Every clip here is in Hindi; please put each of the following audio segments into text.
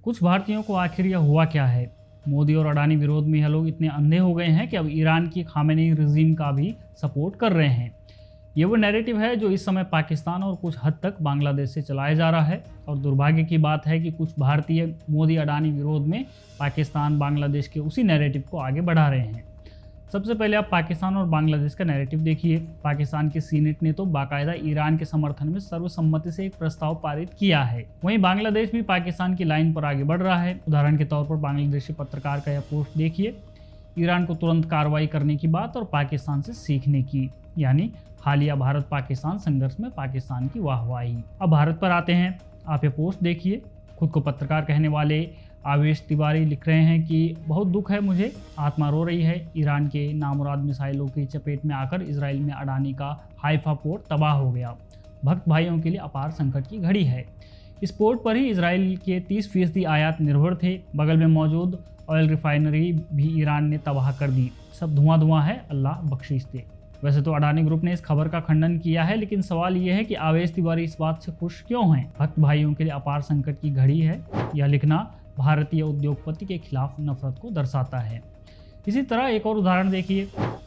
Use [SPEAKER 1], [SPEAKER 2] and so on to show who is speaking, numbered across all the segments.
[SPEAKER 1] कुछ भारतीयों को आखिर यह हुआ क्या है? मोदी और अडानी विरोध में यह लोग इतने अंधे हो गए हैं कि अब ईरान की खामेनी रिजीम का भी सपोर्ट कर रहे हैं। ये वो नैरेटिव है जो इस समय पाकिस्तान और कुछ हद तक बांग्लादेश से चलाया जा रहा है। और दुर्भाग्य की बात है कि कुछ भारतीय मोदी अडानी विरोध में पाकिस्तान बांग्लादेश के उसी नैरेटिव को आगे बढ़ा रहे हैं। सबसे पहले आप पाकिस्तान और बांग्लादेश का नैरेटिव देखिए। पाकिस्तान की सीनेट ने तो बाकायदा ईरान के समर्थन में सर्वसम्मति से एक प्रस्ताव पारित किया है। वहीं बांग्लादेश भी पाकिस्तान की लाइन पर आगे बढ़ रहा है। उदाहरण के तौर पर बांग्लादेशी पत्रकार का यह पोस्ट देखिए, ईरान को तुरंत कार्रवाई करने की बात और पाकिस्तान से सीखने की, यानी हालिया भारत पाकिस्तान संघर्ष में पाकिस्तान की वाहवाही। अब भारत पर आते हैं। आप ये पोस्ट देखिए। खुद को पत्रकार कहने वाले आवेश तिवारी लिख रहे हैं कि बहुत दुख है मुझे, आत्मा रो रही है। ईरान के नामुराद मिसाइलों की चपेट में आकर इजराइल में अडानी का हाइफा पोर्ट तबाह हो गया। भक्त भाइयों के लिए अपार संकट की घड़ी है। इस पोर्ट पर ही इजराइल के 30% आयात निर्भर थे। बगल में मौजूद ऑयल रिफाइनरी भी ईरान ने तबाह कर दी। सब धुआं धुआं है, अल्लाह बख्शीश दे। वैसे तो अडानी ग्रुप ने इस खबर का खंडन किया है, लेकिन सवाल यह है कि आवेश तिवारी इस बात से खुश क्यों हैं? भक्त भाइयों के लिए अपार संकट की घड़ी है, यह लिखना भारतीय उद्योगपति के खिलाफ नफरत को दर्शाता है। इसी तरह एक और उदाहरण देखिए।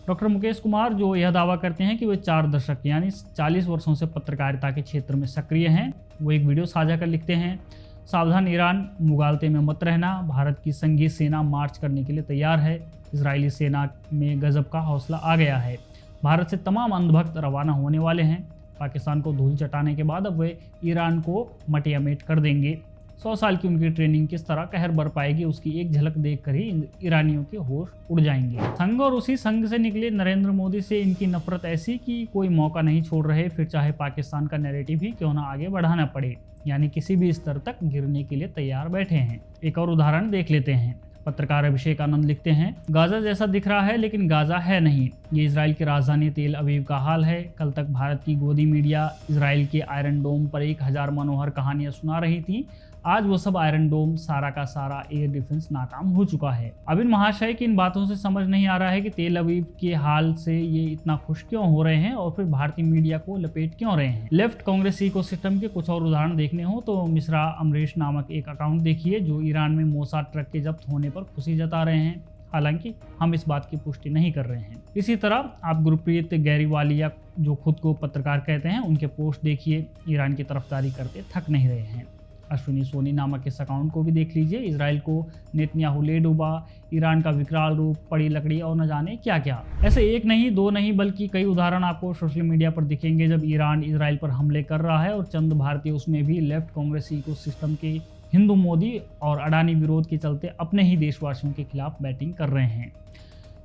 [SPEAKER 1] डॉक्टर मुकेश कुमार जो यह दावा करते हैं कि वे 4 दशक यानी 40 वर्षों से पत्रकारिता के क्षेत्र में सक्रिय हैं, वो एक वीडियो साझा कर लिखते हैं, सावधान ईरान, मुगालते में मत रहना, भारत की संघीय सेना मार्च करने के लिए तैयार है। इजरायली सेना में गजब का हौसला आ गया है। भारत से तमाम अंधभक्त रवाना होने वाले हैं। पाकिस्तान को धूल चटाने के बाद अब वे ईरान को मटियामेट कर देंगे। 100 साल की उनकी ट्रेनिंग किस तरह कहर बर पाएगी, उसकी एक झलक देखकर ही ईरानियों के होश उड़ जाएंगे। संघ और उसी संघ से निकले नरेंद्र मोदी से इनकी नफरत ऐसी कि कोई मौका नहीं छोड़ रहे, फिर चाहे पाकिस्तान का नैरेटिव ही क्यों ना आगे बढ़ाना पड़े, यानी किसी भी स्तर तक गिरने के लिए तैयार बैठे हैं। एक और उदाहरण देख लेते हैं। पत्रकार अभिषेक आनंद लिखते हैं, गाजा जैसा दिख रहा है लेकिन गाजा है नहीं। ये इजराइल की राजधानी तेल अवीव का हाल है। कल तक भारत की गोदी मीडिया इजराइल के आयरन डोम पर 1000 मनोहर कहानियां सुना रही थी। आज वो सब आयरन डोम सारा का सारा एयर डिफेंस नाकाम हो चुका है। अब इन महाशय की इन बातों से समझ नहीं आ रहा है कि तेल अवीव के हाल से ये इतना खुश क्यों हो रहे हैं और फिर भारतीय मीडिया को लपेट क्यों रहे हैं। लेफ्ट कांग्रेस इकोसिस्टम के कुछ और उदाहरण देखने हो तो मिश्रा अमरीश नामक एक अकाउंट देखिए जो ईरान में मोसाद ट्रक के जब्त होने पर खुशी जता रहे हैं। हालांकि हम इस बात की पुष्टि नहीं कर रहे हैं। इसी तरह आप गुरप्रीत गैरीवालिया जो खुद को पत्रकार कहते हैं, उनके पोस्ट देखिए। ईरान की तरफदारी करते थक नहीं रहे हैं। अश्विनी सोनी नामक इस अकाउंट को भी देख लीजिए। इजराइल को नेतन्याहू ले डूबा, ईरान का विकराल रूप, पड़ी लकड़ी और न जाने क्या क्या। ऐसे एक नहीं, 2 नहीं बल्कि कई उदाहरण आपको सोशल मीडिया पर दिखेंगे जब ईरान इजराइल पर हमले कर रहा है और चंद भारतीय उसमें भी लेफ्ट कांग्रेस इकोसिस्टम के हिंदू मोदी और अडानी विरोध के चलते अपने ही देशवासियों के खिलाफ बैटिंग कर रहे हैं।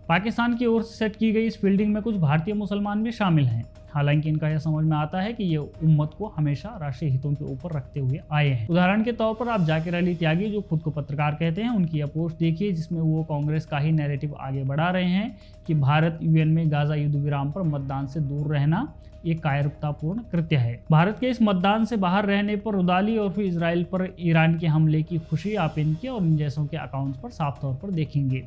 [SPEAKER 1] पाकिस्तान की ओर से सेट की गई इस फील्डिंग में कुछ भारतीय मुसलमान भी शामिल हैं। हालांकि इनका यह समझ में आता है कि ये उम्मत को हमेशा राष्ट्रीय हितों के ऊपर रखते हुए आए हैं। उदाहरण के तौर पर आप जाकिर अली त्यागी जो खुद को पत्रकार कहते हैं, उनकी यह पोस्ट देखिए जिसमें वो कांग्रेस का ही नैरेटिव आगे बढ़ा रहे हैं कि भारत यूएन में गाजा युद्ध विराम पर मतदान से दूर रहना एक कायरतापूर्ण कृत्य है। भारत के इस मतदान से बाहर रहने पर रुदाली और फिर इजराइल पर ईरान के हमले की खुशी आप इनके और इन जैसों के अकाउंट्स पर साफ तौर पर देखेंगे।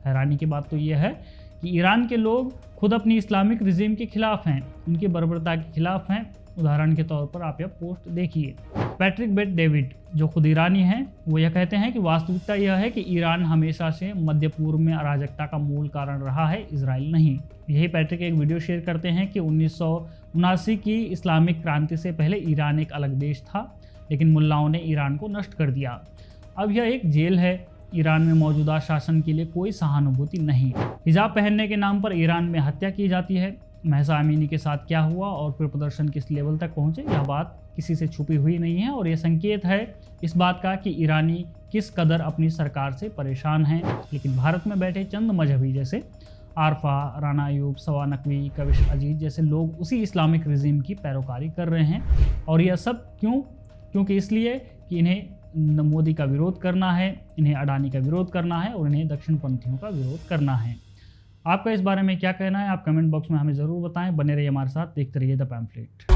[SPEAKER 1] हैरानी की बात तो यह है कि ईरान के लोग खुद अपनी इस्लामिक रिजीम के खिलाफ हैं, उनकी बर्बरता के खिलाफ हैं। उदाहरण के तौर पर आप यह पोस्ट देखिए। पैट्रिक बेट डेविड जो खुद ईरानी हैं, वो यह कहते हैं कि वास्तविकता यह है कि ईरान हमेशा से मध्य पूर्व में अराजकता का मूल कारण रहा है, इजराइल नहीं। यही पैट्रिक एक वीडियो शेयर करते हैं कि 1979 की इस्लामिक क्रांति से पहले ईरान एक अलग देश था, लेकिन मुल्लाओं ने ईरान को नष्ट कर दिया। अब यह एक जेल है। ईरान में मौजूदा शासन के लिए कोई सहानुभूति नहीं। हिजाब पहनने के नाम पर ईरान में हत्या की जाती है। महसा अमीनी के साथ क्या हुआ और फिर प्रदर्शन किस लेवल तक पहुंचे, यह बात किसी से छुपी हुई नहीं है और यह संकेत है इस बात का कि ईरानी किस कदर अपनी सरकार से परेशान हैं। लेकिन भारत में बैठे चंद मजहबी जैसे आरफा, राना अयूब, सवा नकवी, कविश अजीज जैसे लोग उसी इस्लामिक रिजीम की पैरोकारी कर रहे हैं। और यह सब क्योंकि इसलिए कि इन्हें मोदी का विरोध करना है, इन्हें अडानी का विरोध करना है और इन्हें दक्षिणपंथियों का विरोध करना है। आपका इस बारे में क्या कहना है आप कमेंट बॉक्स में हमें ज़रूर बताएं। बने रहिए हमारे साथ, देखते रहिए द पैम्फलेट।